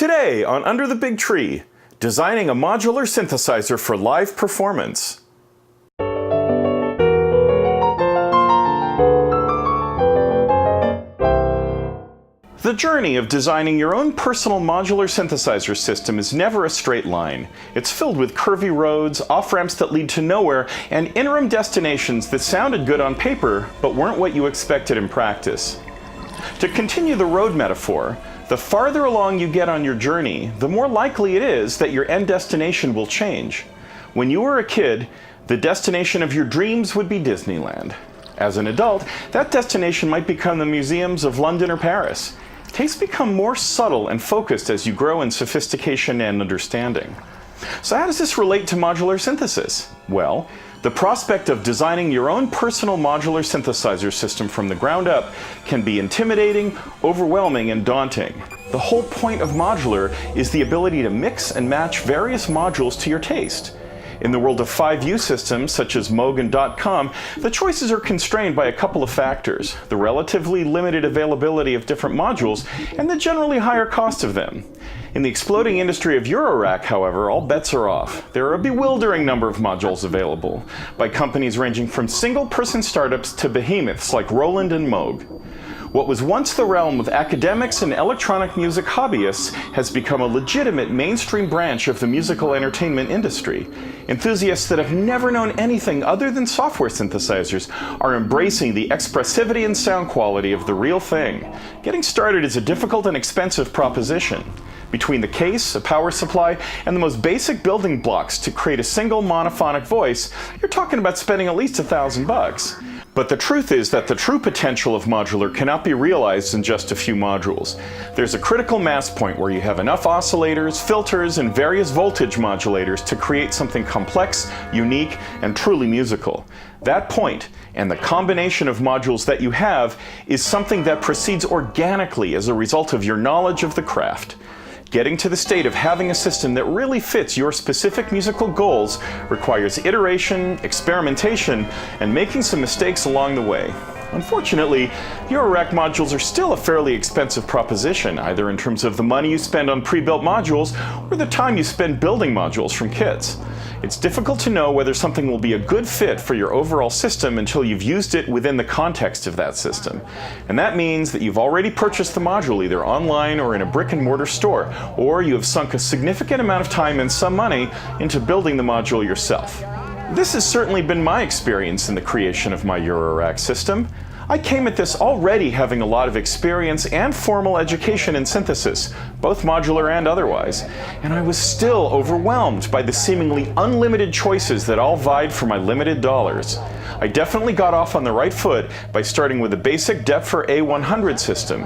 Today on Under the Big Tree, designing a modular synthesizer for live performance. The journey of designing your own personal modular synthesizer system is never a straight line. It's filled with curvy roads, off-ramps that lead to nowhere, and interim destinations that sounded good on paper but weren't what you expected in practice. To continue the road metaphor, the farther along you get on your journey, the more likely it is that your end destination will change. When you were a kid, the destination of your dreams would be Disneyland. As an adult, that destination might become the museums of London or Paris. Tastes become more subtle and focused as you grow in sophistication and understanding. So how does this relate to modular synthesis? Well, the prospect of designing your own personal modular synthesizer system from the ground up can be intimidating, overwhelming, and daunting. The whole point of modular is the ability to mix and match various modules to your taste. In the world of 5U systems, such as Moog and .com, the choices are constrained by a couple of factors: the relatively limited availability of different modules and the generally higher cost of them. In the exploding industry of Eurorack, however, all bets are off. There are a bewildering number of modules available, by companies ranging from single-person startups to behemoths like Roland and Moog. What was once the realm of academics and electronic music hobbyists has become a legitimate mainstream branch of the musical entertainment industry. Enthusiasts that have never known anything other than software synthesizers are embracing the expressivity and sound quality of the real thing. Getting started is a difficult and expensive proposition. Between the case, a power supply, and the most basic building blocks to create a single monophonic voice, you're talking about spending at least $1,000. But the truth is that the true potential of modular cannot be realized in just a few modules. There's a critical mass point where you have enough oscillators, filters, and various voltage modulators to create something complex, unique, and truly musical. That point, and the combination of modules that you have, is something that proceeds organically as a result of your knowledge of the craft. Getting to the state of having a system that really fits your specific musical goals requires iteration, experimentation, and making some mistakes along the way. Unfortunately, Eurorack modules are still a fairly expensive proposition, either in terms of the money you spend on pre-built modules or the time you spend building modules from kits. It's difficult to know whether something will be a good fit for your overall system until you've used it within the context of that system. And that means that you've already purchased the module either online or in a brick-and-mortar store, or you have sunk a significant amount of time and some money into building the module yourself. This has certainly been my experience in the creation of my Eurorack system. I came at this already having a lot of experience and formal education in synthesis, both modular and otherwise, and I was still overwhelmed by the seemingly unlimited choices that all vied for my limited dollars. I definitely got off on the right foot by starting with a basic Depfer A100 system.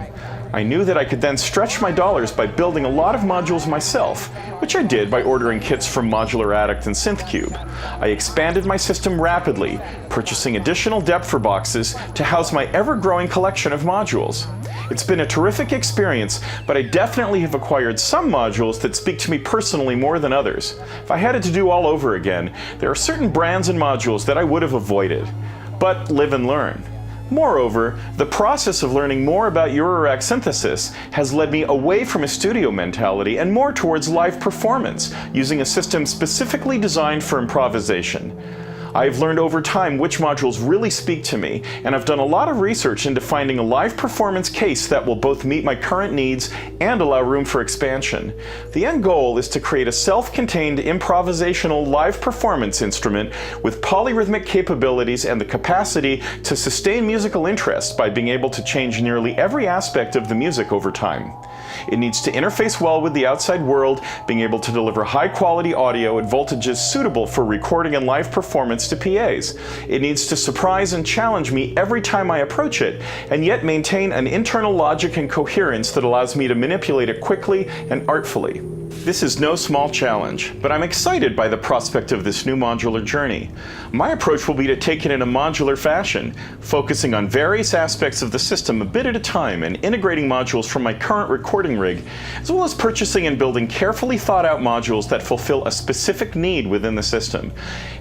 I knew that I could then stretch my dollars by building a lot of modules myself, which I did by ordering kits from Modular Addict and Synth. I expanded my system rapidly, purchasing additional Depfer boxes to house my ever-growing collection of modules. It's been a terrific experience, but I definitely have acquired some modules that speak to me personally more than others. If I had it to do all over again, there are certain brands and modules that I would have avoided. But live and learn. Moreover, the process of learning more about Eurorack synthesis has led me away from a studio mentality and more towards live performance, using a system specifically designed for improvisation. I've learned over time which modules really speak to me, and I've done a lot of research into finding a live performance case that will both meet my current needs and allow room for expansion. The end goal is to create a self-contained improvisational live performance instrument with polyrhythmic capabilities and the capacity to sustain musical interest by being able to change nearly every aspect of the music over time. It needs to interface well with the outside world, being able to deliver high-quality audio at voltages suitable for recording and live performance to PAs. It needs to surprise and challenge me every time I approach it, and yet maintain an internal logic and coherence that allows me to manipulate it quickly and artfully. This is no small challenge, but I'm excited by the prospect of this new modular journey. My approach will be to take it in a modular fashion, focusing on various aspects of the system a bit at a time and integrating modules from my current recording rig, as well as purchasing and building carefully thought out modules that fulfill a specific need within the system.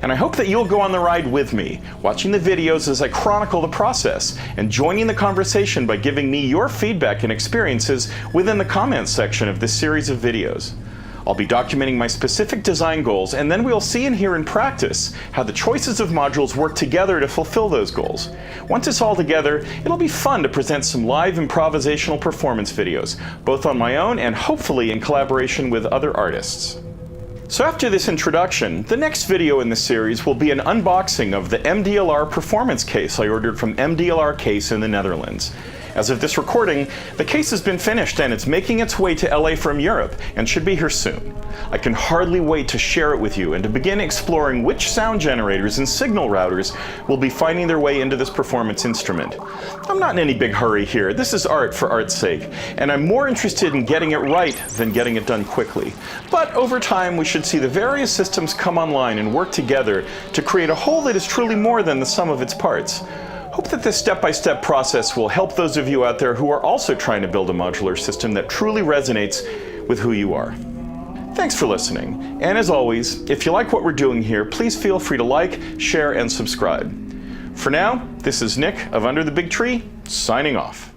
And I hope that you'll go on the ride with me, watching the videos as I chronicle the process, and joining the conversation by giving me your feedback and experiences within the comments section of this series of videos. I'll be documenting my specific design goals, and then we'll see and hear in practice how the choices of modules work together to fulfill those goals. Once it's all together, it'll be fun to present some live improvisational performance videos, both on my own and hopefully in collaboration with other artists. So after this introduction, the next video in the series will be an unboxing of the MDLR performance case I ordered from MDLR Case in the Netherlands. As of this recording, the case has been finished and it's making its way to LA from Europe and should be here soon. I can hardly wait to share it with you and to begin exploring which sound generators and signal routers will be finding their way into this performance instrument. I'm not in any big hurry here. This is art for art's sake, and I'm more interested in getting it right than getting it done quickly. But over time, we should see the various systems come online and work together to create a whole that is truly more than the sum of its parts. Hope that this step-by-step process will help those of you out there who are also trying to build a modular system that truly resonates with who you are. Thanks for listening, and as always, if you like what we're doing here, please feel free to like, share, and subscribe. For now, this is Nick of Under the Big Tree, signing off.